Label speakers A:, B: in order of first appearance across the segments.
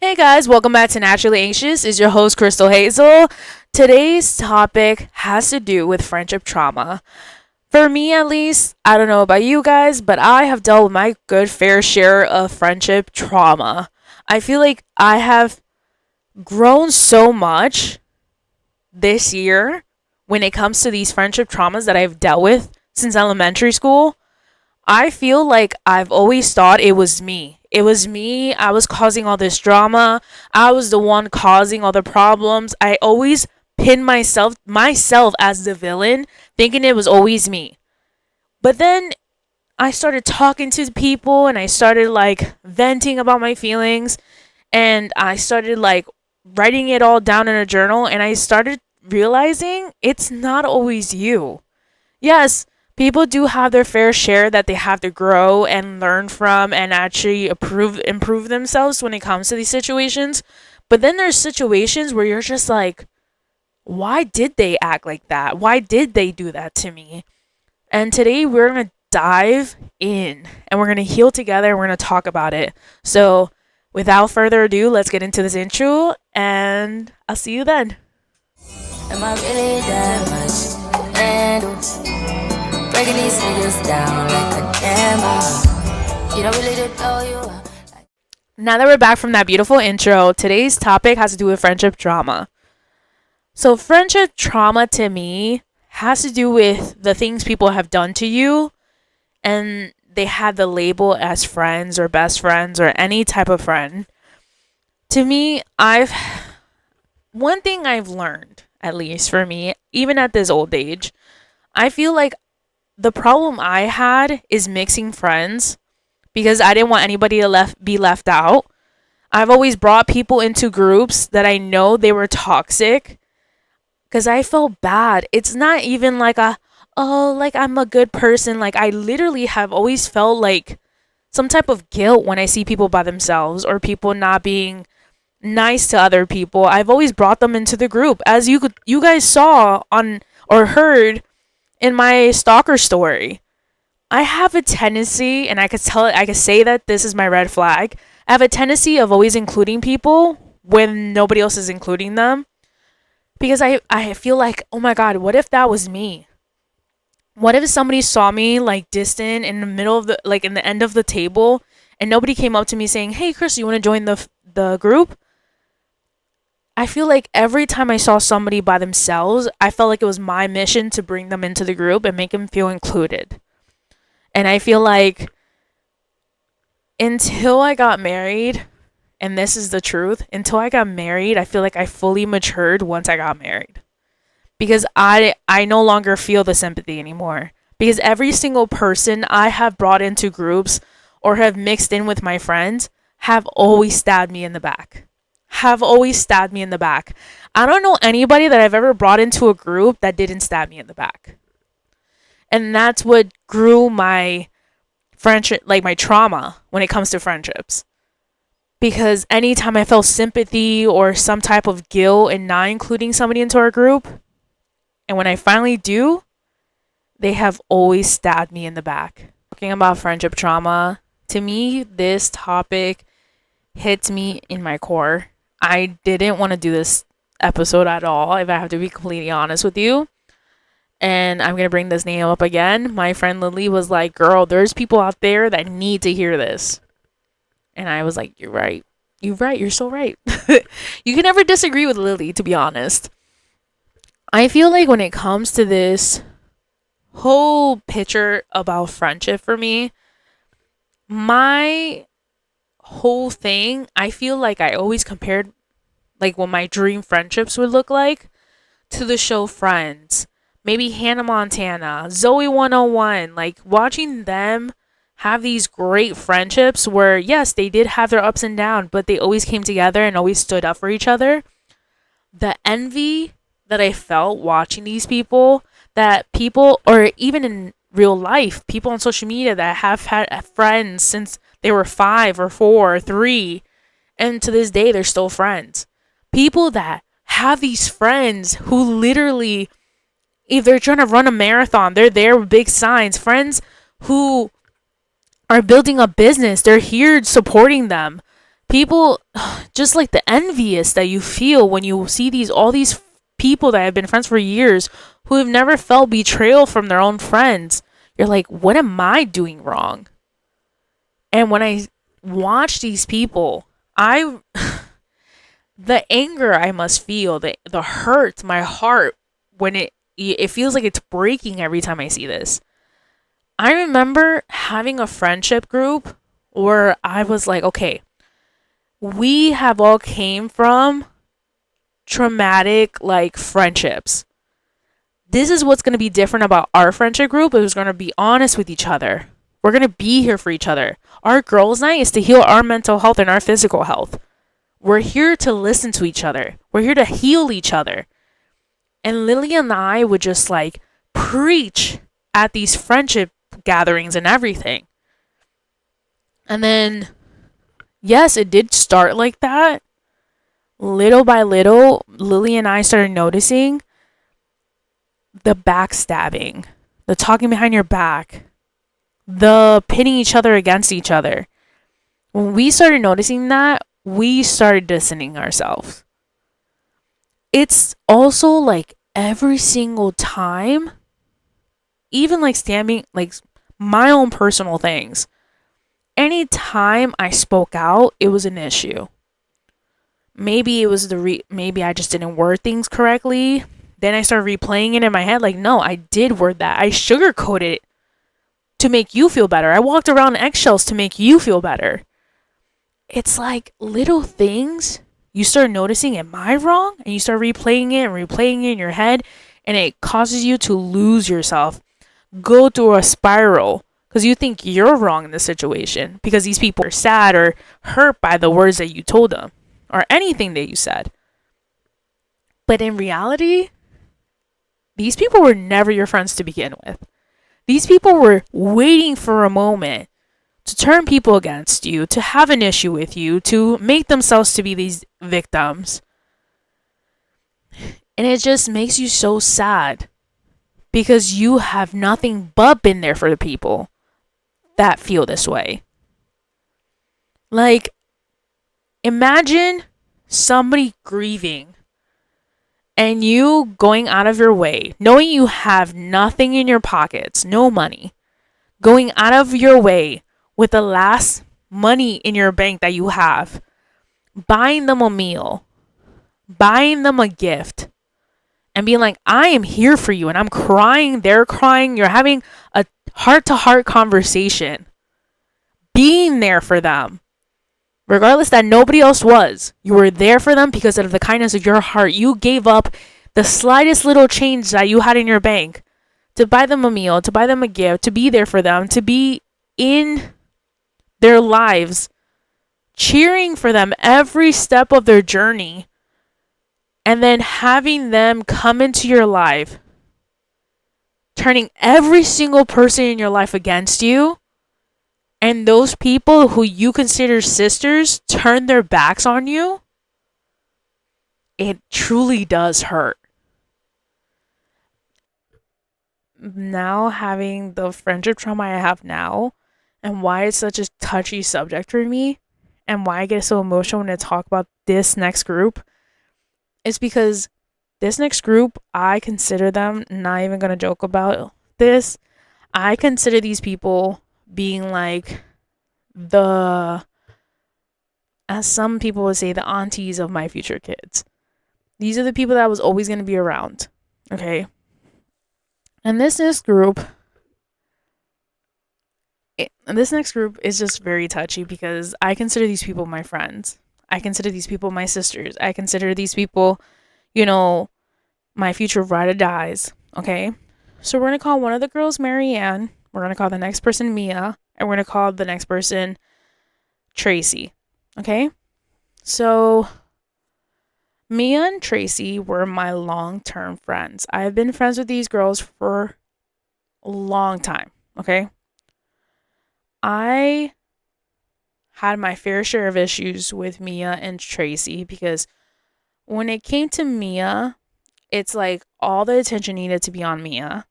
A: Hey guys, welcome back to Naturally Anxious. Is your host Crystal Hazel. Today's topic has to do with friendship trauma. For me at least, I don't know about you guys, but I have dealt with my good fair share of friendship trauma. I feel like I have grown so much this year when it comes to these friendship traumas that I've dealt with since elementary school. I feel like I've always thought it was me. It was me. I was causing all this drama. I was the one causing all the problems. I always pinned myself as the villain, thinking it was always me. But then I started talking to people and I started like venting about my feelings and I started like writing it all down in a journal and I started realizing it's not always you. Yes, people do have their fair share that they have to grow and learn from and actually improve themselves when it comes to these situations. But then there's situations where you're just like, why did they act like that? Why did they do that to me? And today we're going to dive in and we're going to heal together and we're going to talk about it. So, without further ado, let's get into this intro and I'll see you then. Am I really that much handle? Breaking these niggas down like a camera. You don't really did know you. Now that we're back from that beautiful intro, today's topic has to do with friendship trauma. So friendship trauma to me has to do with the things people have done to you and they have the label as friends or best friends or any type of friend. To me, one thing I've learned, at least for me, even at this old age, I feel like the problem I had is mixing friends because I didn't want anybody to be left out. I've always brought people into groups that I know they were toxic because I felt bad. It's not even like like I'm a good person. Like I literally have always felt like some type of guilt when I see people by themselves or people not being nice to other people. I've always brought them into the group, as you guys saw on or heard in my stalker story. I have a tendency, and I could say that this is my red flag. I have a tendency of always including people when nobody else is including them. Because I feel like, oh my God, what if that was me? What if somebody saw me like distant in the middle of in the end of the table and nobody came up to me saying, hey Chris, you want to join the group? I feel like every time I saw somebody by themselves, I felt like it was my mission to bring them into the group and make them feel included. And I feel like until I got married, and this is the truth, until I got married, I feel like I fully matured once I got married. Because I no longer feel the sympathy anymore. Because every single person I have brought into groups or have mixed in with my friends have always stabbed me in the back. I don't know anybody that I've ever brought into a group that didn't stab me in the back. And that's what grew my friendship, like my trauma when it comes to friendships. Because anytime I felt sympathy or some type of guilt in not including somebody into our group, and when I finally do, they have always stabbed me in the back. Talking about friendship trauma, to me, this topic hits me in my core. I didn't want to do this episode at all, if I have to be completely honest with you. And I'm going to bring this name up again. My friend Lily was like, girl, there's people out there that need to hear this. And I was like, you're right. You're so right. You can never disagree with Lily, to be honest. I feel like when it comes to this whole picture about friendship for me, my whole thing, I feel like I always compared like what my dream friendships would look like to the show Friends. Maybe Hannah Montana, Zoe 101, like watching them have these great friendships where yes, they did have their ups and downs, but they always came together and always stood up for each other. The envy that I felt watching these people, that people, or even in real life, people on social media that have had friends since they were 5 or 4 or 3, and to this day they're still friends. People that have these friends who literally, if they're trying to run a marathon, they're there with big signs. Friends who are building a business, they're here supporting them. People, just like the envious that you feel when you see all these people that have been friends for years who have never felt betrayal from their own friends. You're like, what am I doing wrong? And when I watch these people, I the anger I must feel, the hurt, my heart, when it feels like it's breaking every time I see this. I remember having a friendship group where I was like, okay, we have all came from traumatic like friendships. This is what's going to be different about our friendship group. Is we're going to be honest with each other. We're going to be here for each other. Our girls' night is to heal our mental health and our physical health. We're here to listen to each other. We're here to heal each other. And Lily and I would just like preach at these friendship gatherings and everything. And then, yes, it did start like that. Little by little, Lily and I started noticing the backstabbing, the talking behind your back, the pitting each other against each other. When we started noticing that, we started distancing ourselves. It's also like every single time, even like stabbing, like my own personal things. Anytime I spoke out, it was an issue. Maybe it was maybe I just didn't word things correctly. Then I started replaying it in my head like, no, I did word that. I sugarcoated it to make you feel better. I walked around in eggshells to make you feel better. It's like little things you start noticing, am I wrong? And you start replaying it in your head, and it causes you to lose yourself, go through a spiral because you think you're wrong in the situation because these people are sad or hurt by the words that you told them or anything that you said. But in reality, these people were never your friends to begin with. These people were waiting for a moment to turn people against you, to have an issue with you, to make themselves to be these victims. And it just makes you so sad because you have nothing but been there for the people that feel this way. Like, imagine somebody grieving and you going out of your way, knowing you have nothing in your pockets, no money, going out of your way with the last money in your bank that you have, buying them a meal, buying them a gift, and being like, I am here for you. And I'm crying, they're crying, you're having a heart to heart conversation, being there for them. Regardless that nobody else was, you were there for them because of the kindness of your heart. You gave up the slightest little change that you had in your bank to buy them a meal, to buy them a gift, to be there for them, to be in their lives, cheering for them every step of their journey, and then having them come into your life, turning every single person in your life against you. And those people who you consider sisters turn their backs on you, it truly does hurt. Now, having the friendship trauma I have now, and why it's such a touchy subject for me, and why I get so emotional when I talk about this next group, is because this next group, I consider them, not even going to joke about this, I consider these people being like as some people would say, the aunties of my future kids. These are the people that I was always going to be around. Okay. And this next group is just very touchy because I consider these people my friends. I consider these people my sisters. I consider these people, my future ride or dies. Okay. So we're going to call one of the girls Marianne. We're going to call the next person Mia. And we're going to call the next person Tracy. Okay? So Mia and Tracy were my long-term friends. I have been friends with these girls for a long time. Okay? I had my fair share of issues with Mia and Tracy because when it came to Mia, it's like all the attention needed to be on Mia.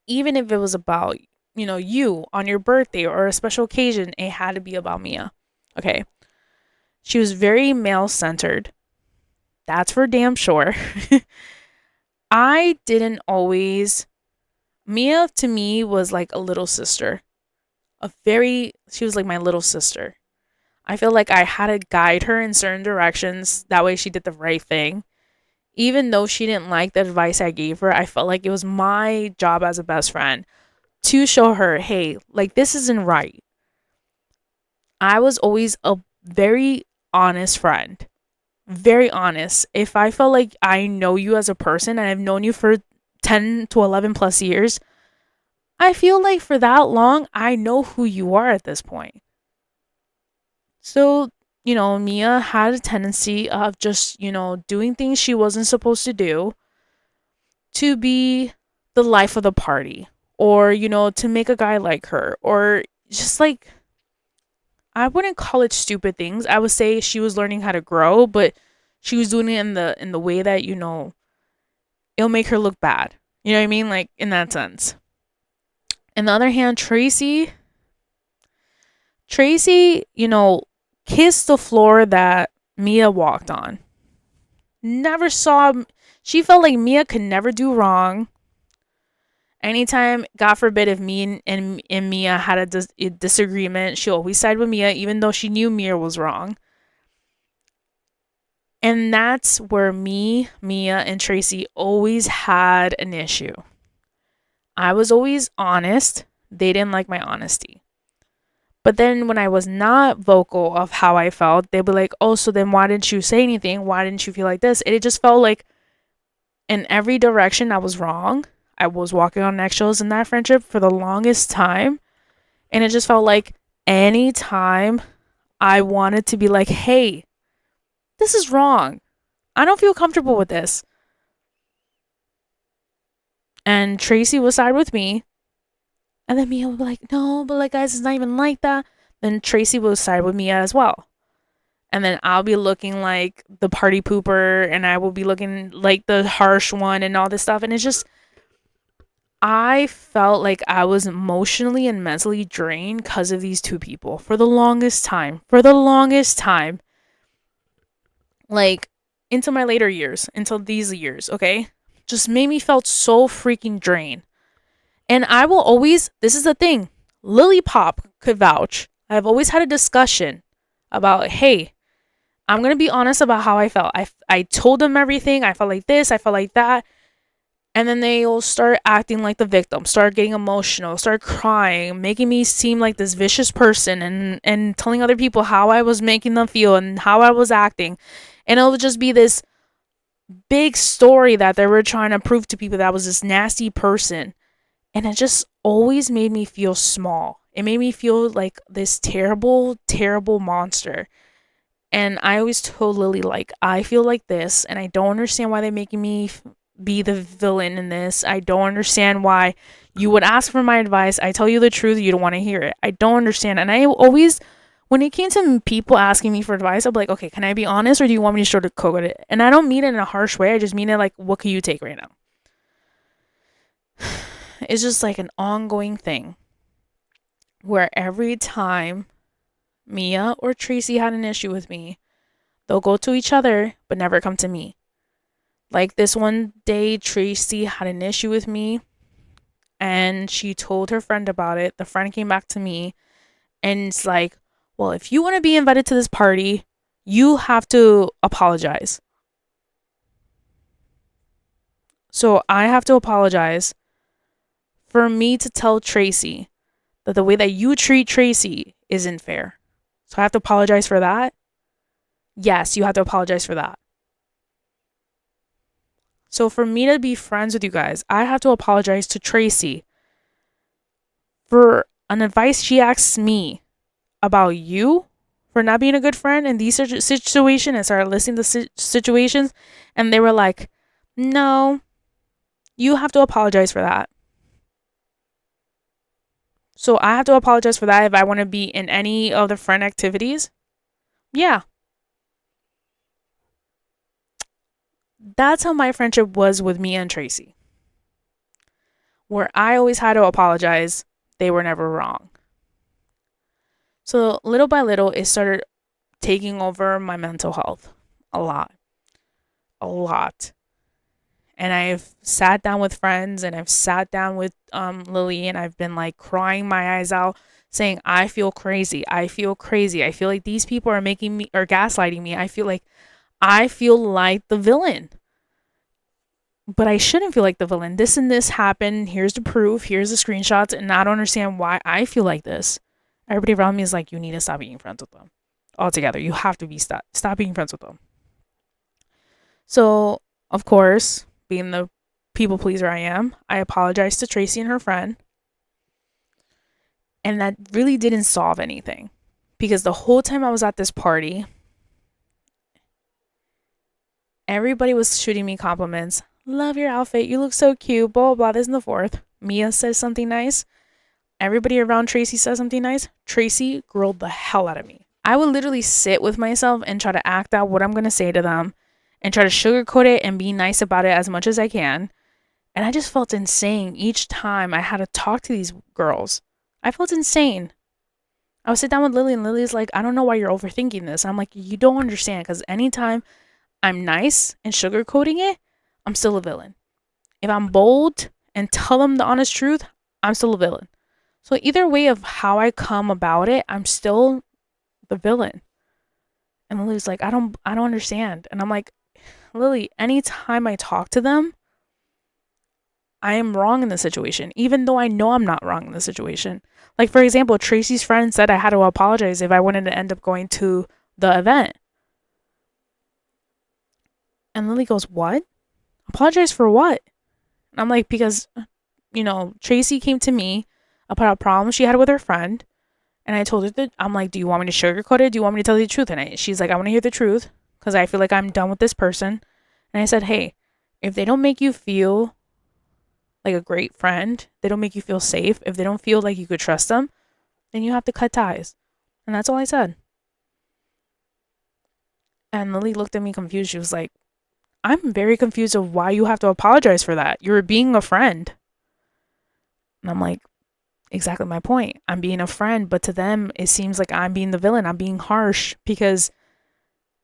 A: Even if it was about, you on your birthday or a special occasion, it had to be about Mia. Okay. She was very male centered. That's for damn sure. I didn't always. Mia to me was like a little sister. She was like my little sister. I feel like I had to guide her in certain directions. That way she did the right thing. Even though she didn't like the advice I gave her, I felt like it was my job as a best friend to show her, hey, like this isn't right. I was always a very honest friend. Very honest. If I felt like I know you as a person and I've known you for 10 to 11 plus years, I feel like for that long, I know who you are at this point. So, Mia had a tendency of just, doing things she wasn't supposed to do to be the life of the party or, to make a guy like her or just like, I wouldn't call it stupid things. I would say she was learning how to grow, but she was doing it in the way that, it'll make her look bad. You know what I mean? Like in that sense. On the other hand, Tracy, kissed the floor that Mia walked on. Never saw. She felt like Mia could never do wrong. Anytime, God forbid, if me and Mia had a disagreement, she always sided with Mia, even though she knew Mia was wrong. And that's where Mia, and Tracy always had an issue. I was always honest. They didn't like my honesty. But then when I was not vocal of how I felt, they'd be like, oh, so then why didn't you say anything? Why didn't you feel like this? And it just felt like in every direction I was wrong. I was walking on eggshells in that friendship for the longest time. And it just felt like anytime I wanted to be like, hey, this is wrong. I don't feel comfortable with this. And Tracy would side with me. And then Mia would be like, no, but like, guys, it's not even like that. Then Tracy would side with Mia as well. And then I'll be looking like the party pooper and I will be looking like the harsh one and all this stuff. And it's just, I felt like I was emotionally and mentally drained because of these two people for the longest time. For the longest time. Like, into my later years, until these years, okay? Just made me felt so freaking drained. And I will always, this is the thing, Lily Pop could vouch. I've always had a discussion about, hey, I'm going to be honest about how I felt. I told them everything. I felt like this, I felt like that. And then they'll start acting like the victim, start getting emotional, start crying, making me seem like this vicious person and telling other people how I was making them feel and how I was acting. And it'll just be this big story that they were trying to prove to people that I was this nasty person. And it just always made me feel small. It made me feel like this terrible, terrible monster. And I always told Lily, like, I feel like this, and I don't understand why they're making me be the villain in this. I don't understand why you would ask for my advice. I tell you the truth, you don't want to hear it. I don't understand. And I always, when it came to people asking me for advice, I'd be like, okay, can I be honest, or do you want me to sugarcoat it? And I don't mean it in a harsh way. I just mean it like, what can you take right now? It's just like an ongoing thing where every time Mia or Tracy had an issue with me, they'll go to each other but never come to me. Like this one day, Tracy had an issue with me and she told her friend about it. The friend came back to me and it's like, well, if you want to be invited to this party, you have to apologize. So I have to apologize for me to tell Tracy that the way that you treat Tracy isn't fair. So I have to apologize for that. Yes, you have to apologize for that. So for me to be friends with you guys, I have to apologize to Tracy for an advice she asked me about you for not being a good friend in these situations and started listening to situations. And they were like, no, you have to apologize for that. So I have to apologize for that if I want to be in any of the friend activities. Yeah. That's how my friendship was with me and Tracy. Where I always had to apologize, they were never wrong. So little by little, it started taking over my mental health a lot, a lot. And I've sat down with friends and I've sat down with Lily and I've been like crying my eyes out saying, I feel crazy. I feel crazy. I feel like these people are making me or gaslighting me. I feel like the villain. But I shouldn't feel like the villain. This and this happened. Here's the proof. Here's the screenshots. And I don't understand why I feel like this. Everybody around me is like, you need to stop being friends with them altogether. You have to stop being friends with them. So, of course, being the people pleaser I am, I apologized to Tracy and her friend. And that really didn't solve anything. Because the whole time I was at this party, everybody was shooting me compliments. Love your outfit. You look so cute. Blah, blah, blah. This and the fourth. Mia says something nice. Everybody around Tracy says something nice. Tracy grilled the hell out of me. I would literally sit with myself and try to act out what I'm going to say to them and try to sugarcoat it and be nice about it as much as I can. And I just felt insane each time I had to talk to these girls. I felt insane. I would sit down with Lily and Lily's like, I don't know why you're overthinking this. I'm like, you don't understand because anytime I'm nice and sugarcoating it, I'm still a villain. If I'm bold and tell them the honest truth, I'm still a villain. So either way of how I come about it, I'm still the villain. And Lily's like, I don't understand. And I'm like, Lily, anytime I talk to them, I am wrong in the situation, even though I know I'm not wrong in the situation. Like, for example, Tracy's friend said I had to apologize if I wanted to end up going to the event. And Lily goes, what? Apologize for what? And I'm like, because, Tracy came to me about a problem she had with her friend. And I told her that, I'm like, do you want me to sugarcoat it? Do you want me to tell you the truth? And she's like, I want to hear the truth because I feel like I'm done with this person. And I said, hey, if they don't make you feel like a great friend, they don't make you feel safe, if they don't feel like you could trust them, then you have to cut ties. And that's all I said. And Lily looked at me confused. She was like, I'm very confused of why you have to apologize for that. You're being a friend. And I'm like, exactly my point. I'm being a friend, but to them, it seems like I'm being the villain. I'm being harsh because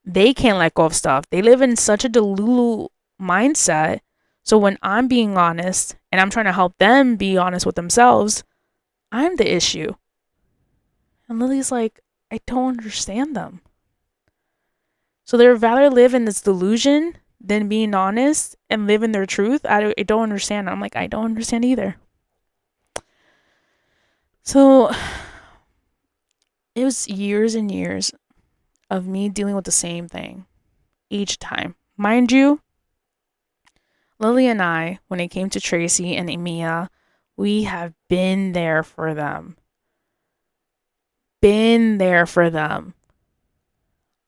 A: they can't let go of stuff. They live in such a delulu mindset. So when I'm being honest and I'm trying to help them be honest with themselves, I'm the issue. And Lily's like, I don't understand them. So they'd rather live in this delusion than being honest and live in their truth. I don't understand. I'm like, I don't understand either. So it was years and years of me dealing with the same thing each time. Mind you, Lily and I, when it came to Tracy and Mia, we have been there for them. Been there for them.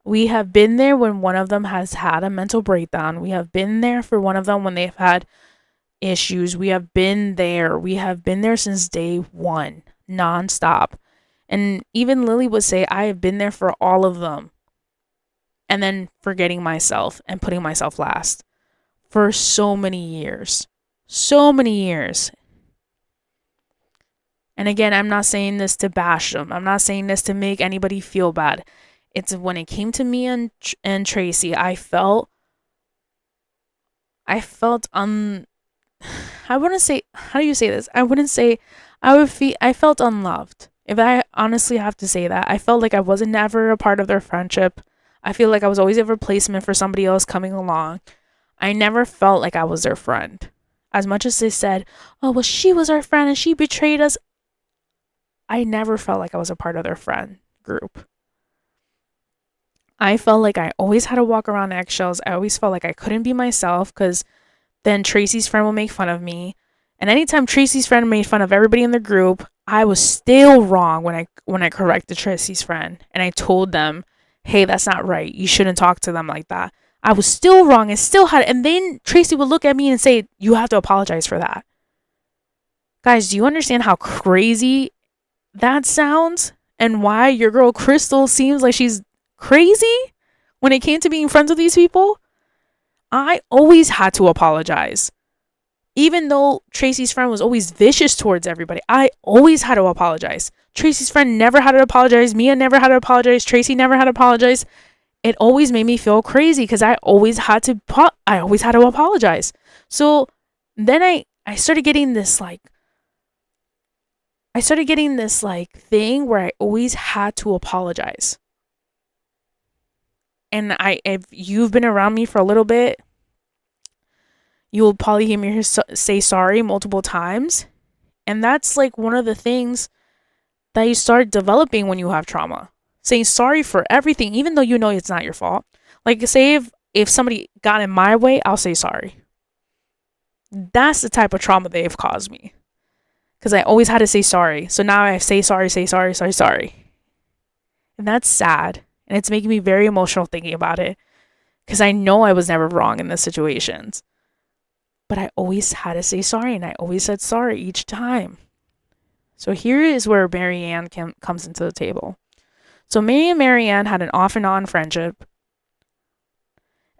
A: We have been there when one of them has had a mental breakdown. We have been there for one of them when they've had issues. We have been there. We have been there since day one, nonstop. And even Lily would say, I have been there for all of them. And then forgetting myself and putting myself last for so many years. So many years. And again, I'm not saying this to bash them. I'm not saying this to make anybody feel bad. It's when it came to me and Tracy, I felt I wouldn't say, how do you say this? I wouldn't say, I felt unloved. If I honestly have to say that, I felt like I wasn't never a part of their friendship. I feel like I was always a replacement for somebody else coming along. I never felt like I was their friend. As much as they said, oh, well, she was our friend and she betrayed us. I never felt like I was a part of their friend group. I felt like I always had to walk around eggshells. I always felt like I couldn't be myself because then Tracy's friend will make fun of me. And anytime Tracy's friend made fun of everybody in the group, I was still wrong when I corrected Tracy's friend. And I told them, hey, that's not right. You shouldn't talk to them like that. I was still wrong and still had it. And then Tracy would look at me and say, you have to apologize for that. Guys, do you understand how crazy that sounds? And why your girl Crystal seems like she's crazy when it came to being friends with these people? I always had to apologize. Even though Tracy's friend was always vicious towards everybody, I always had to apologize. Tracy's friend never had to apologize. Mia never had to apologize. Tracy never had to apologize. It always made me feel crazy because I always had to apologize. So then I started getting this thing where I always had to apologize. And if you've been around me for a little bit, you will probably hear me say sorry multiple times. And that's like one of the things that you start developing when you have trauma. Saying sorry for everything, even though you know it's not your fault. Like, say if somebody got in my way, I'll say sorry. That's the type of trauma they've caused me. Because I always had to say sorry. So now I say sorry. And that's sad. And it's making me very emotional thinking about it. Because I know I was never wrong in those situations. But I always had to say sorry. And I always said sorry each time. So here is where Marianne comes into the table. So me and Marianne had an off and on friendship.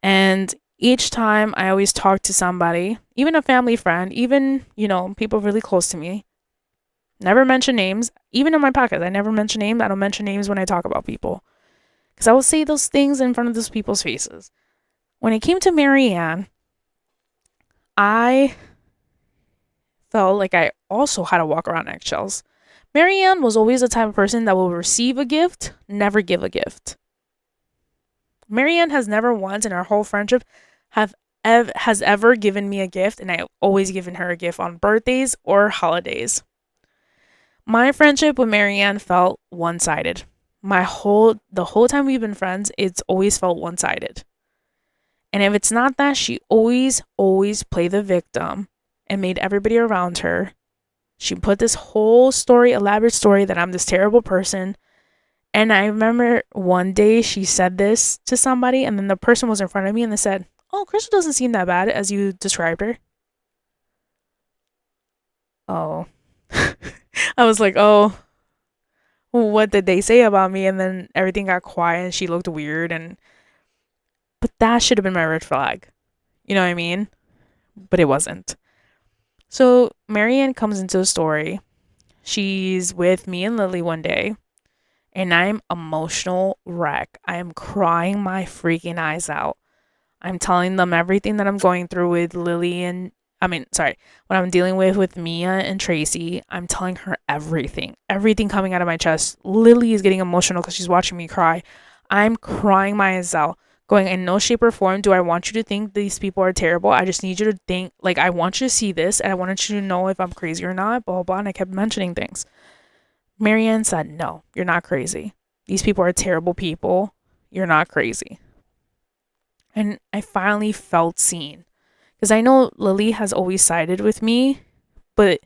A: And each time I always talked to somebody, even a family friend, even, people really close to me. Never mention names. Even in my podcast, I never mention names. I don't mention names when I talk about people. Because I will say those things in front of those people's faces. When it came to Marianne, I felt like I also had to walk around eggshells. Marianne was always the type of person that will receive a gift, never give a gift. Marianne has never once in our whole friendship has ever given me a gift, and I've always given her a gift on birthdays or holidays. My friendship with Marianne felt one-sided. The whole time we've been friends, it's always felt one-sided. And if it's not that, she always played the victim and made everybody around her. She put this whole elaborate story that I'm this terrible person. And I remember one day she said this to somebody, and then the person was in front of me and they said, "Oh, Crystal doesn't seem that bad as you described her." Oh. I was like, oh, what did they say about me? And then everything got quiet and she looked weird. But that should have been my red flag. You know what I mean? But it wasn't. So Marianne comes into the story. She's with me and Lily one day. And I'm emotional wreck. I am crying my freaking eyes out. I'm telling them everything that I'm going through with Lily what I'm dealing with Mia and Tracy. I'm telling her everything coming out of my chest. Lily is getting emotional because she's watching me cry. I'm crying my eyes out, going, in no shape or form do I want you to think these people are terrible. I just need you to think, like, I want you to see this and I wanted you to know if I'm crazy or not, blah, blah, blah. And I kept mentioning things. Marianne said, "No, you're not crazy. These people are terrible people. You're not crazy." And I finally felt seen. Because I know Lily has always sided with me, but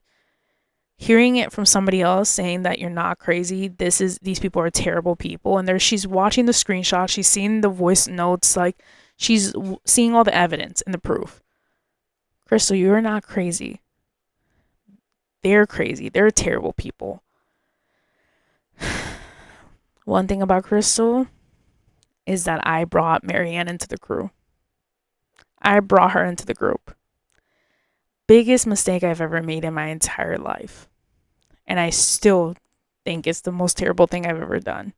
A: hearing it from somebody else saying that you're not crazy, these people are terrible people, and she's watching the screenshot, she's seeing the voice notes, like she's seeing all the evidence and the proof. Crystal, you're not crazy. They're crazy. They're terrible people. One thing about Crystal is that I brought Marianne into the crew. I brought her into the group. Biggest mistake I've ever made in my entire life. And I still think it's the most terrible thing I've ever done.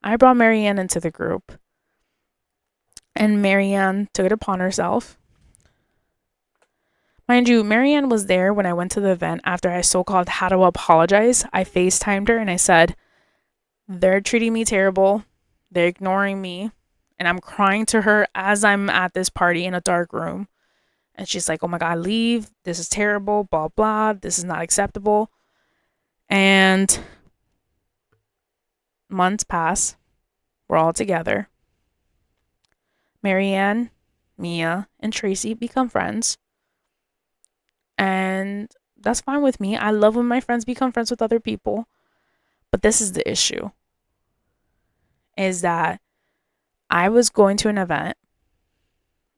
A: I brought Marianne into the group. And Marianne took it upon herself. Mind you, Marianne was there when I went to the event after I so-called had to apologize. I FaceTimed her and I said, "They're treating me terrible. They're ignoring me." And I'm crying to her as I'm at this party in a dark room. And she's like, "Oh my God, leave. This is terrible, blah, blah. This is not acceptable." And months pass. We're all together. Marianne, Mia, and Tracy become friends. And that's fine with me. I love when my friends become friends with other people. But this is the issue. Is that I was going to an event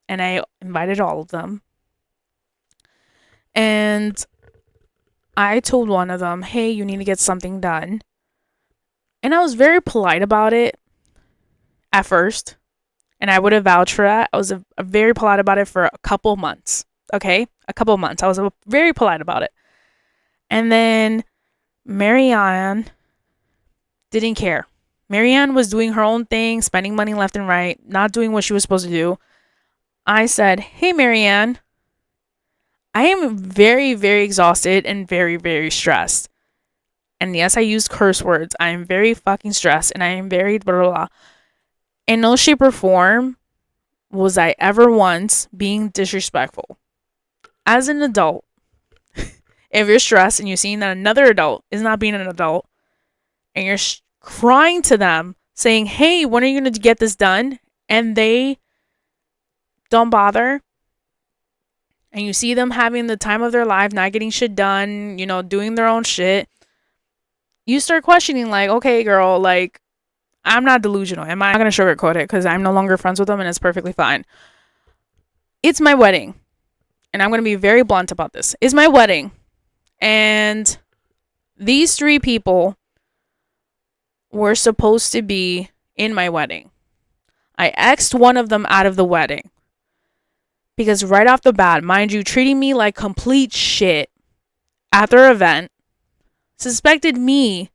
A: and I invited all of them. And I told one of them, "Hey, you need to get something done." And I was very polite about it at first. And I would have vouched for that. I was very polite about it for a couple months. okay? A couple months. I was very polite about it. And then Marianne didn't care. Marianne was doing her own thing, spending money left and right, not doing what she was supposed to do. I said, hey, Marianne, I am very, very exhausted and very, very stressed. And yes, I used curse words. I am very fucking stressed and I am very blah, blah, blah. In no shape or form was I ever once being disrespectful. As an adult, if you're stressed and you're seeing that another adult is not being an adult and you're crying to them saying, hey, when are you going to get this done? And they don't bother. And you see them having the time of their life, not getting shit done, you know, doing their own shit. You start questioning, like, okay, girl, like, I'm not delusional. Am I not going to sugarcoat it because I'm no longer friends with them and it's perfectly fine. It's my wedding. And I'm going to be very blunt about this. It's my wedding. And these 3 people were supposed to be in my wedding. I X'd one of them out of the wedding. Because right off the bat, mind you, treating me like complete shit at their event, suspected me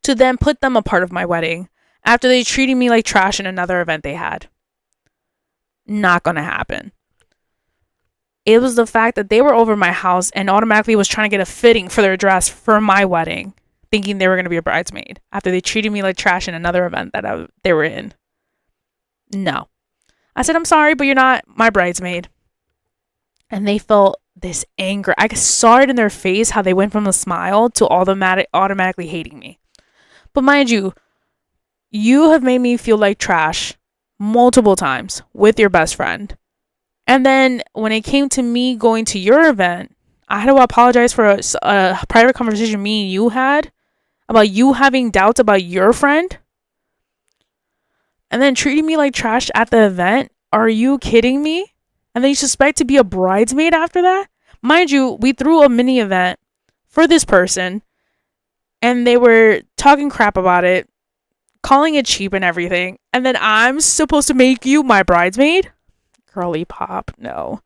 A: to then put them a part of my wedding after they treated me like trash in another event they had. Not gonna happen. It was the fact that they were over my house and automatically was trying to get a fitting for their dress for my wedding, thinking they were going to be a bridesmaid after they treated me like trash in another event that they were in. No. I said, I'm sorry, but you're not my bridesmaid. And they felt this anger. I saw it in their face, how they went from a smile to automatically hating me. But mind you, you have made me feel like trash multiple times with your best friend. And then when it came to me going to your event, I had to apologize for a private conversation me and you had about you having doubts about your friend. And then treating me like trash at the event. Are you kidding me? And then you suspect to be a bridesmaid after that? Mind you, we threw a mini event for this person. And they were talking crap about it, calling it cheap and everything. And then I'm supposed to make you my bridesmaid? Girly pop, no.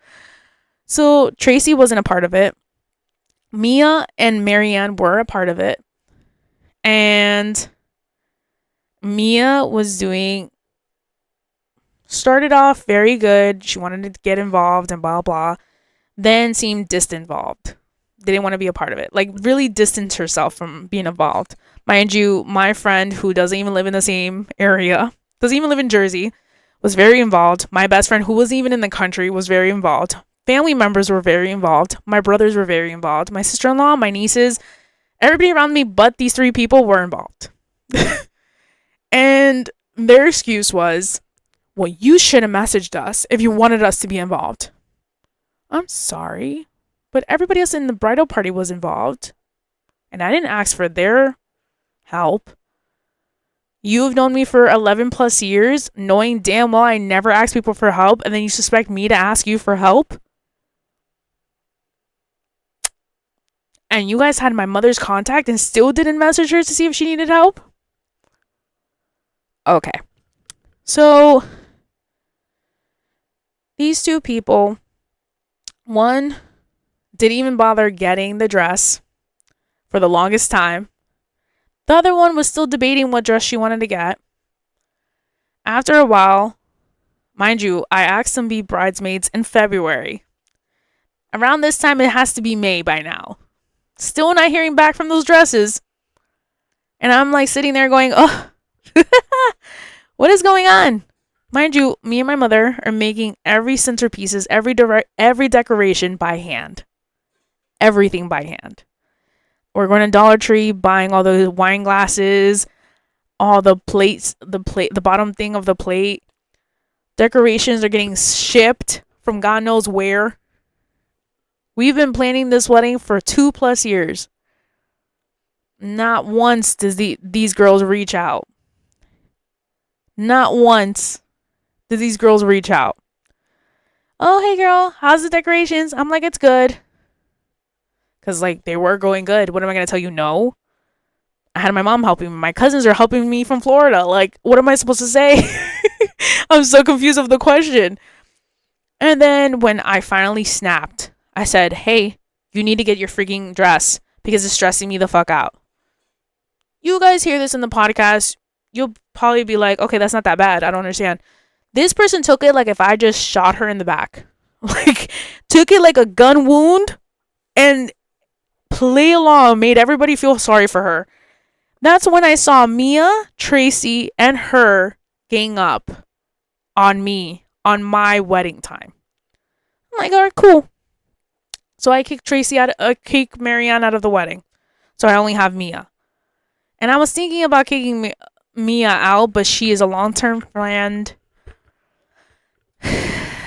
A: So Tracy wasn't a part of it. Mia and Marianne were a part of it. And Mia started off very good. She wanted to get involved and blah, blah. Then seemed disinvolved. Didn't want to be a part of it. Like, really distanced herself from being involved. Mind you, my friend who doesn't even live in the same area, doesn't even live in Jersey, was very involved. My best friend who wasn't even in the country was very involved. Family members were very involved. My brothers were very involved. My sister-in-law, my nieces, everybody around me but these 3 people were involved. And their excuse was, well, you should have messaged us if you wanted us to be involved. I'm sorry, but everybody else in the bridal party was involved. And I didn't ask for their help. You've known me for 11 plus years, knowing damn well I never ask people for help, and then you suspect me to ask you for help? And you guys had my mother's contact and still didn't message her to see if she needed help? Okay. So, these 2 people, one didn't even bother getting the dress for the longest time. The other one was still debating what dress she wanted to get. After a while, mind you, I asked them to be bridesmaids in February. Around this time, it has to be May by now. Still not hearing back from those dresses. And I'm like sitting there going, oh, what is going on? Mind you, me and my mother are making every centerpieces, every decoration by hand. Everything by hand. We're going to Dollar Tree, buying all the wine glasses, all the plates, the bottom thing of the plate. Decorations are getting shipped from God knows where. We've been planning this wedding for 2+ years. Not once does these girls reach out. Not once do these girls reach out. Oh, hey girl, how's the decorations? I'm like, it's good. Because, like, they were going good. What am I going to tell you? No. I had my mom helping me. My cousins are helping me from Florida. Like, what am I supposed to say? I'm so confused of the question. And then when I finally snapped, I said, hey, you need to get your freaking dress because it's stressing me the fuck out. You guys hear this in the podcast, you'll probably be like, okay, that's not that bad. I don't understand. This person took it like if I just shot her in the back. Like, took it like a gun wound and play along, made everybody feel sorry for her. That's when I saw Mia, Tracy, and her gang up on me on my wedding time. I'm like, all right, cool. So I kicked Marianne out of the wedding. So I only have Mia. And I was thinking about kicking Mia out, but she is a long-term friend.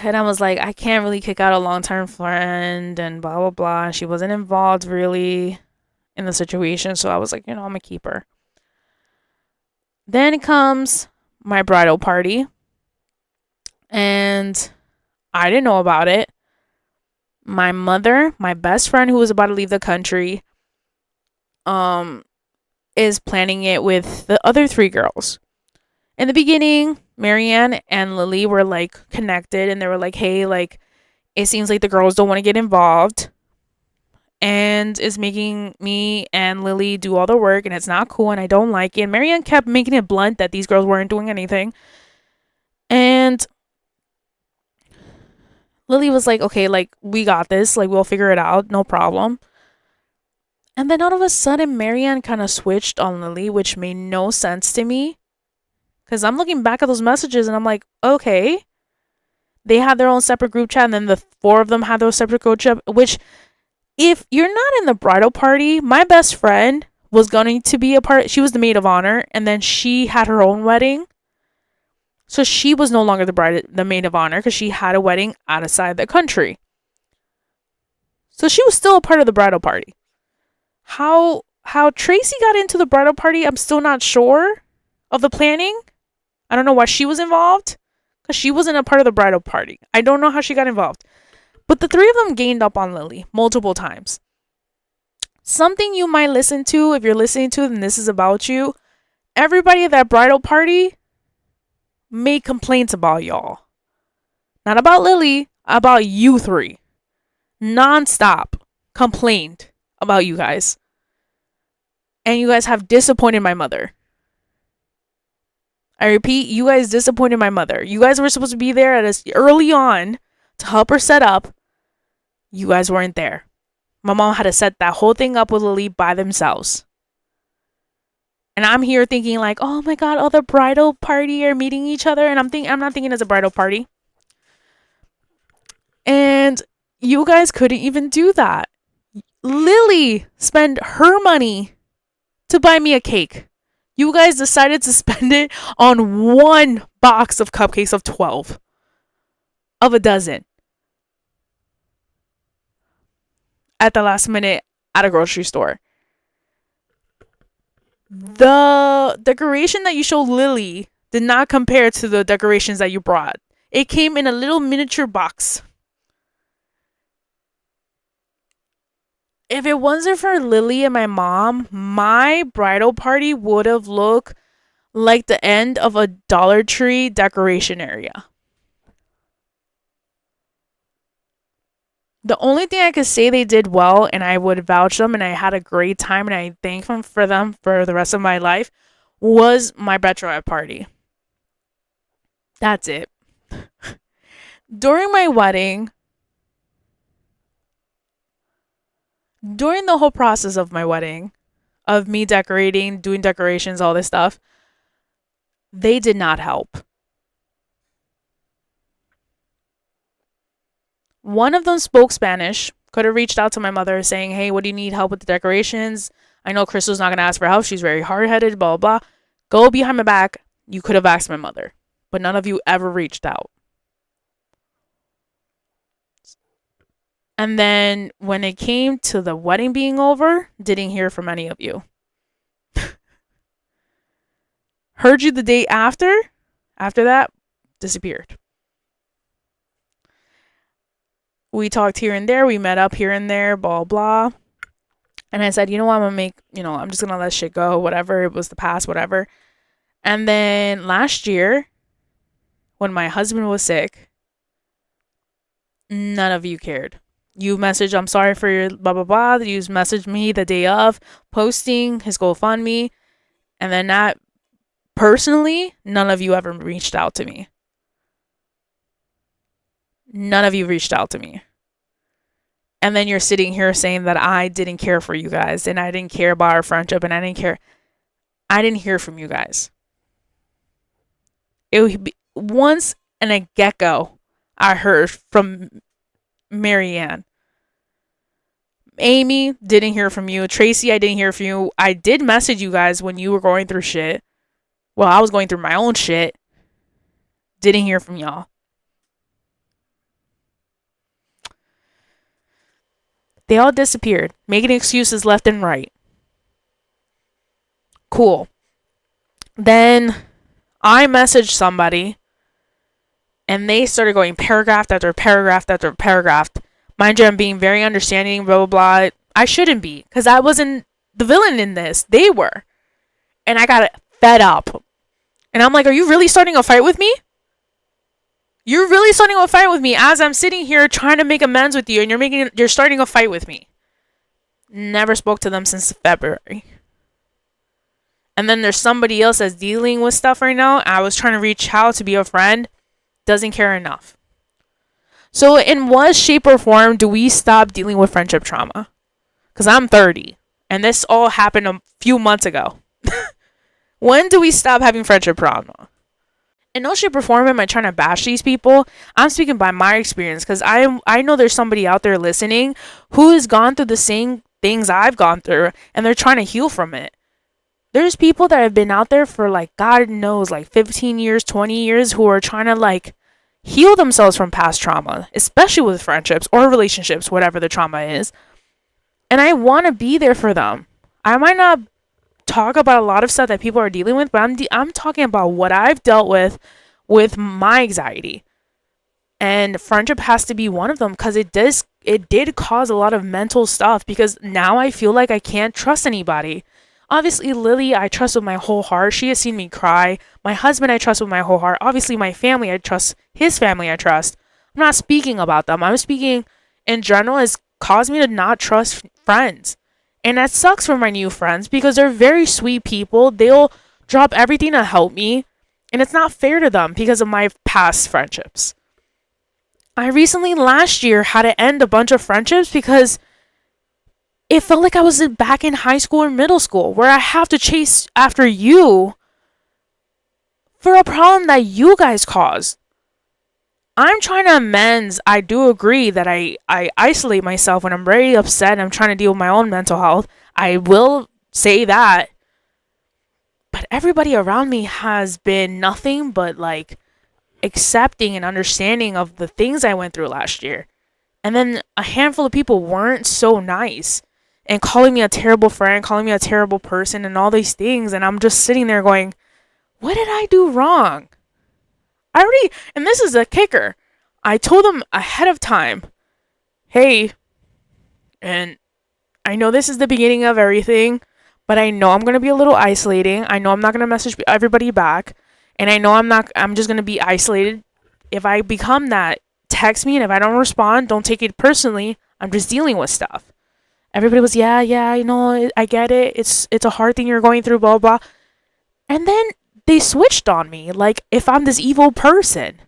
A: And I was like, I can't really kick out a long-term friend and blah, blah, blah. And she wasn't involved really in the situation. So I was like, I'm going to keep her. Then comes my bridal party. And I didn't know about it. My mother, my best friend who was about to leave the country, is planning it with the other three girls. In the beginning, Marianne and Lily were like connected and they were like, hey, like, it seems like the girls don't want to get involved and is making me and Lily do all the work and it's not cool and I don't like it. And Marianne kept making it blunt that these girls weren't doing anything. And Lily was like, okay, like, we got this. Like, we'll figure it out. No problem. And then all of a sudden, Marianne kind of switched on Lily, which made no sense to me. Because I'm looking back at those messages and I'm like, okay. They had their own separate group chat and then the four of them had their separate group chat. Which, if you're not in the bridal party, my best friend was going to be a part. She was the maid of honor. And then she had her own wedding. So she was no longer the maid of honor because she had a wedding outside the country. So she was still a part of the bridal party. How Tracy got into the bridal party, I'm still not sure of the planning. I don't know why she was involved because she wasn't a part of the bridal party. I don't know how she got involved. But the three of them gained up on Lily multiple times. Something you might listen to if you're listening to it and this is about you. Everybody at that bridal party made complaints about y'all. Not about Lily, about you three. Non-stop complained about you guys. And you guys have disappointed my mother. I repeat, you guys disappointed my mother. You guys were supposed to be there early on to help her set up. You guys weren't there. My mom had to set that whole thing up with Lily by themselves. And I'm here thinking like, oh my God, all the bridal party are meeting each other. And I'm not thinking it's a bridal party. And you guys couldn't even do that. Lily spent her money to buy me a cake. You guys decided to spend it on one box of cupcakes of 12. Of a dozen. At the last minute at a grocery store. The decoration that you showed Lily did not compare to the decorations that you brought. It came in a little miniature box. If it wasn't for Lily and my mom, my bridal party would have looked like the end of a Dollar Tree decoration area. The only thing I could say they did well, and I would vouch them, and I had a great time, and I thank them for the rest of my life, was my bachelorette party. That's it. During my wedding, during the whole process of my wedding, of me decorating, doing decorations, all this stuff, they did not help. One of them spoke Spanish, could have reached out to my mother saying, hey, what do you need help with the decorations? I know Crystal's not going to ask for help. She's very hard-headed, blah, blah, blah. Go behind my back. You could have asked my mother. But none of you ever reached out. And then when it came to the wedding being over, didn't hear from any of you. Heard you the day after. After that, disappeared. We talked here and there. We met up here and there, blah, blah. And I said, you know what, I'm just going to let shit go, whatever. It was the past, whatever. And then last year, when my husband was sick, none of you cared. You message, I'm sorry for your blah blah blah. You message me the day of posting his GoFundMe, and then that personally, none of you ever reached out to me. None of you reached out to me. And then you're sitting here saying that I didn't care for you guys and I didn't care about our friendship and I didn't care. I didn't hear from you guys. It would be once in a get go, I heard from Marianne. Amy, didn't hear from you. Tracy, I didn't hear from you. I did message you guys when you were going through shit. Well, I was going through my own shit. Didn't hear from y'all. They all disappeared, making excuses left and right. Cool. Then I messaged somebody and they started going paragraph after paragraph after paragraph. Mind you, I'm being very understanding, blah, blah, blah. I shouldn't be, because I wasn't the villain in this. They were. And I got fed up. And I'm like, are you really starting a fight with me? You're really starting a fight with me as I'm sitting here trying to make amends with you, and you're starting a fight with me. Never spoke to them since February. And then there's somebody else that's dealing with stuff right now. I was trying to reach out to be a friend. Doesn't care enough. So in what shape or form do we stop dealing with friendship trauma? Because I'm 30. And this all happened a few months ago. When do we stop having friendship trauma? In no shape or form am I trying to bash these people. I'm speaking by my experience because I know there's somebody out there listening who has gone through the same things I've gone through and they're trying to heal from it. There's people that have been out there for like God knows like 15 years, 20 years who are trying to like heal themselves from past trauma, especially with friendships or relationships, whatever the trauma is. And I want to be there for them. I might not talk about a lot of stuff that people are dealing with, but I'm talking about what I've dealt with my anxiety. And friendship has to be one of them because it did cause a lot of mental stuff because now I feel like I can't trust anybody. Obviously, Lily, I trust with my whole heart. She has seen me cry. My husband, I trust with my whole heart. Obviously, my family, I trust. His family, I trust. I'm not speaking about them. I'm speaking in general. It's caused me to not trust friends. And that sucks for my new friends because they're very sweet people. They'll drop everything to help me. And it's not fair to them because of my past friendships. I recently, last year, had to end a bunch of friendships because it felt like I was back in high school or middle school where I have to chase after you for a problem that you guys caused. I'm trying to amends. I do agree that I isolate myself when I'm very upset and I'm trying to deal with my own mental health. I will say that. But everybody around me has been nothing but like accepting and understanding of the things I went through last year. And then a handful of people weren't so nice and calling me a terrible friend, calling me a terrible person and all these things. And I'm just sitting there going, what did I do wrong? And this is a kicker. I told them ahead of time, hey, and I know this is the beginning of everything, but I know I'm going to be a little isolating. I know I'm not going to message everybody back. And I know I'm just going to be isolated. If I become that, text me. And if I don't respond, don't take it personally. I'm just dealing with stuff. Everybody was, yeah, you know, I get it. It's a hard thing you're going through, blah, blah. And then they switched on me like if I'm this evil person.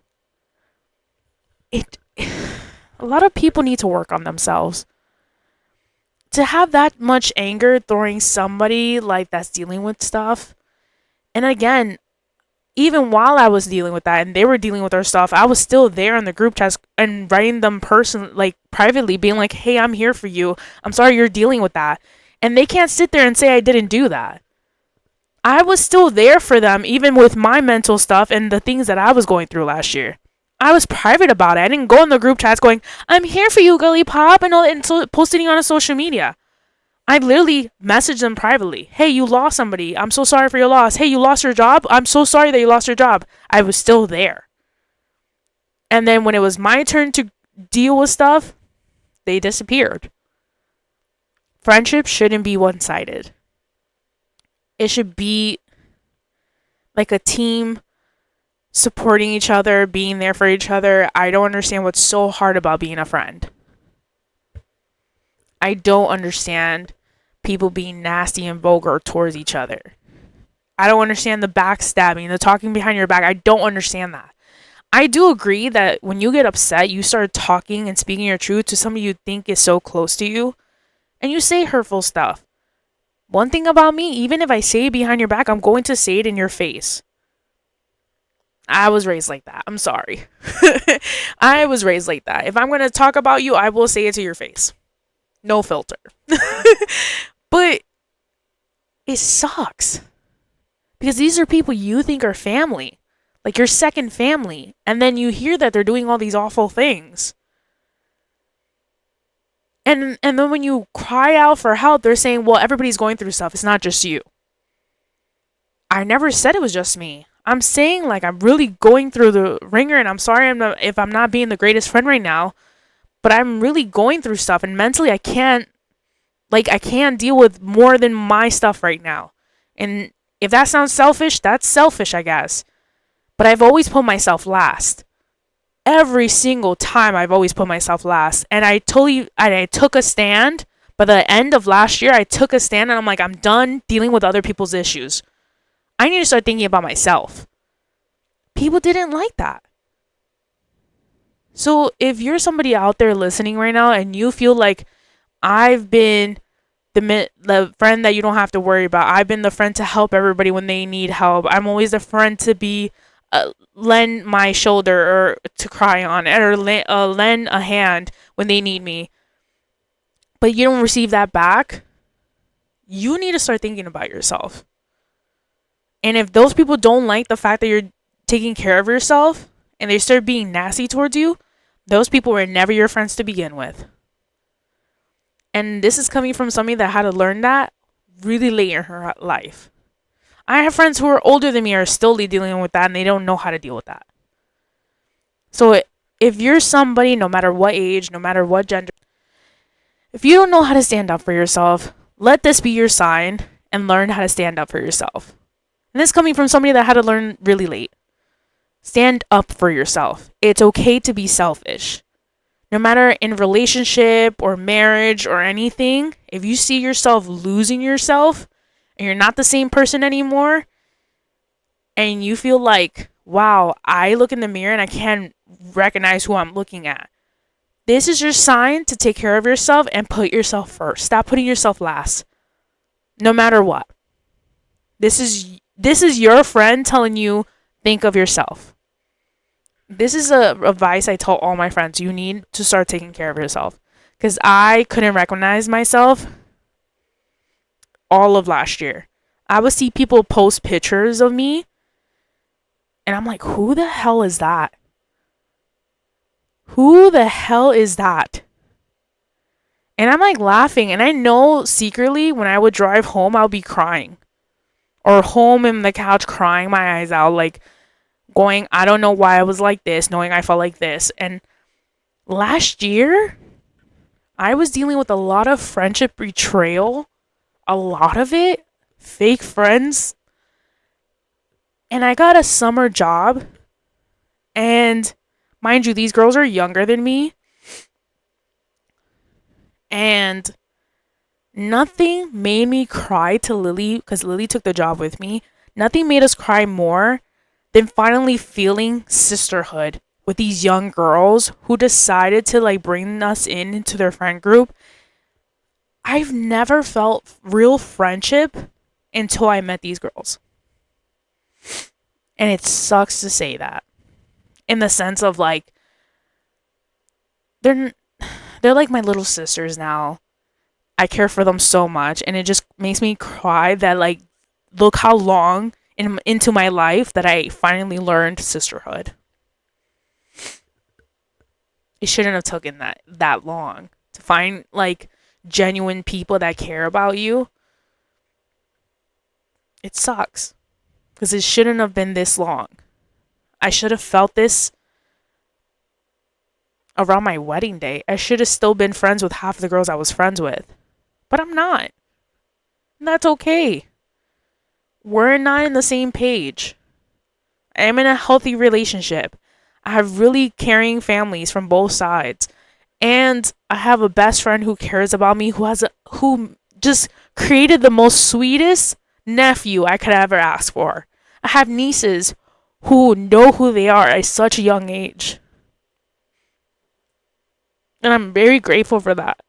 A: A lot of people need to work on themselves. To have that much anger throwing somebody like that's dealing with stuff. And again, even while I was dealing with that and they were dealing with their stuff, I was still there in the group chats and writing them like privately, being like, hey, I'm here for you. I'm sorry you're dealing with that. And they can't sit there and say I didn't do that. I was still there for them, even with my mental stuff and the things that I was going through last year. I was private about it. I didn't go in the group chats going, I'm here for you, girly pop, and all, and so posting it on social media. I literally messaged them privately. Hey, you lost somebody. I'm so sorry for your loss. Hey, you lost your job. I'm so sorry that you lost your job. I was still there. And then when it was my turn to deal with stuff, they disappeared. Friendship shouldn't be one-sided. It should be like a team supporting each other, being there for each other. I don't understand what's so hard about being a friend. I don't understand people being nasty and vulgar towards each other. I don't understand the backstabbing, the talking behind your back. I don't understand that. I do agree that when you get upset, you start talking and speaking your truth to somebody you think is so close to you, and you say hurtful stuff. One thing about me, even if I say it behind your back, I'm going to say it in your face. I was raised like that. I'm sorry. I was raised like that. If I'm going to talk about you, I will say it to your face. No filter. But it sucks. Because these are people you think are family. Like your second family. And then you hear that they're doing all these awful things. And then when you cry out for help, they're saying, well, everybody's going through stuff. It's not just you. I never said it was just me. I'm saying like I'm really going through the ringer, and I'm sorry if I'm not being the greatest friend right now, but I'm really going through stuff, and mentally I can't deal with more than my stuff right now. And if that sounds selfish, that's selfish, I guess. But I've always put myself last. Every single time I've always put myself last. And I took a stand. By the end of last year, I took a stand and I'm like, I'm done dealing with other people's issues. I need to start thinking about myself. People didn't like that. So if you're somebody out there listening right now and you feel like I've been the friend that you don't have to worry about, I've been the friend to help everybody when they need help, I'm always the friend to be lend my shoulder or to cry on, or lend a hand when they need me, but you don't receive that back, you need to start thinking about yourself. And if those people don't like the fact that you're taking care of yourself and they start being nasty towards you, those people were never your friends to begin with. And this is coming from somebody that had to learn that really late in her life. I have friends who are older than me are still dealing with that, and they don't know how to deal with that. So if you're somebody, no matter what age, no matter what gender, if you don't know how to stand up for yourself, let this be your sign and learn how to stand up for yourself. And this is coming from somebody that had to learn really late. Stand up for yourself. It's okay to be selfish. No matter in relationship or marriage or anything, if you see yourself losing yourself and you're not the same person anymore, and you feel like, wow, I look in the mirror and I can't recognize who I'm looking at, this is your sign to take care of yourself and put yourself first. Stop putting yourself last. No matter what. This is your friend telling you, think of yourself. This is a advice I tell all my friends. You need to start taking care of yourself. Because I couldn't recognize myself all of last year. I would see people post pictures of me, and I'm like, who the hell is that? Who the hell is that? And I'm like laughing, and I know secretly when I would drive home, I'll be crying. Or home in the couch crying my eyes out, like going, I don't know why I was like this, knowing I felt like this. And last year, I was dealing with a lot of friendship betrayal, a lot of it, fake friends. And I got a summer job, and mind you, these girls are younger than me. And nothing made me cry to Lily, because Lily took the job with me. Nothing made us cry more than finally feeling sisterhood with these young girls who decided to like bring us into their friend group. I've never felt real friendship until I met these girls. And it sucks to say that. In the sense of like, they're like my little sisters now. I care for them so much, and it just makes me cry that like, look how long into my life that I finally learned sisterhood. It shouldn't have taken that long to find like genuine people that care about you. It sucks because it shouldn't have been this long. I should have felt this around my wedding day. I should have still been friends with half the girls I was friends with, but I'm not. And that's okay. We're not in the same page. I'm in a healthy relationship. I have really caring families from both sides. And I have a best friend who cares about me, who just created the most sweetest nephew I could ever ask for. I have nieces who know who they are at such a young age. And I'm very grateful for that.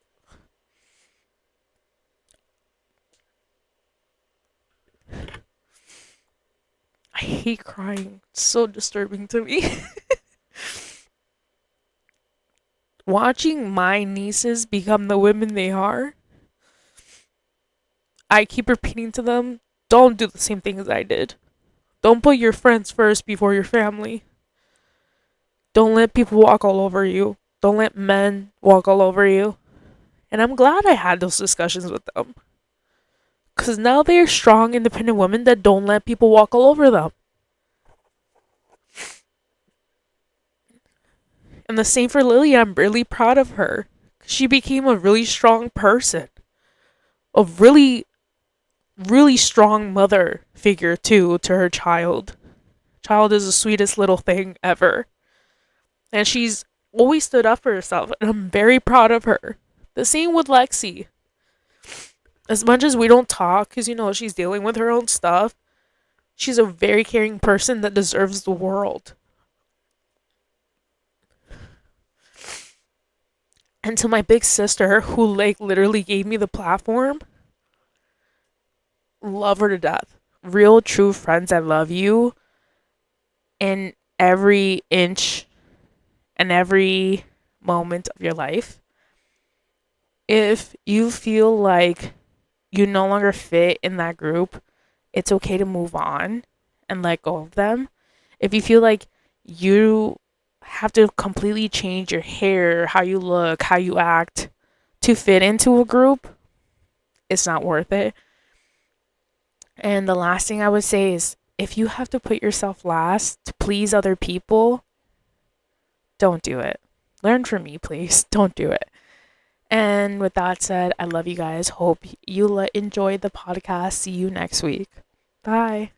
A: I hate crying. It's so disturbing to me. Watching my nieces become the women they are, I keep repeating to them, don't do the same thing as I did. Don't put your friends first before your family. Don't let people walk all over you. Don't let men walk all over you. And I'm glad I had those discussions with them. Because now they're strong, independent women that don't let people walk all over them. And the same for Lily. I'm really proud of her. She became a really strong person. A really, really strong mother figure, too, to her child. Child is the sweetest little thing ever. And she's always stood up for herself. And I'm very proud of her. The same with Lexi. As much as we don't talk, because, she's dealing with her own stuff, she's a very caring person that deserves the world. And to my big sister, who, like, literally gave me the platform, love her to death. Real, true friends that love you in every inch and every moment of your life. If you feel like you no longer fit in that group, it's okay to move on and let go of them. If you feel like you have to completely change your hair, how you look, how you act to fit into a group, it's not worth it. And the last thing I would say is if you have to put yourself last to please other people, don't do it. Learn from me, please. Don't do it. And with that said, I love you guys. Hope you enjoyed the podcast. See you next week. Bye.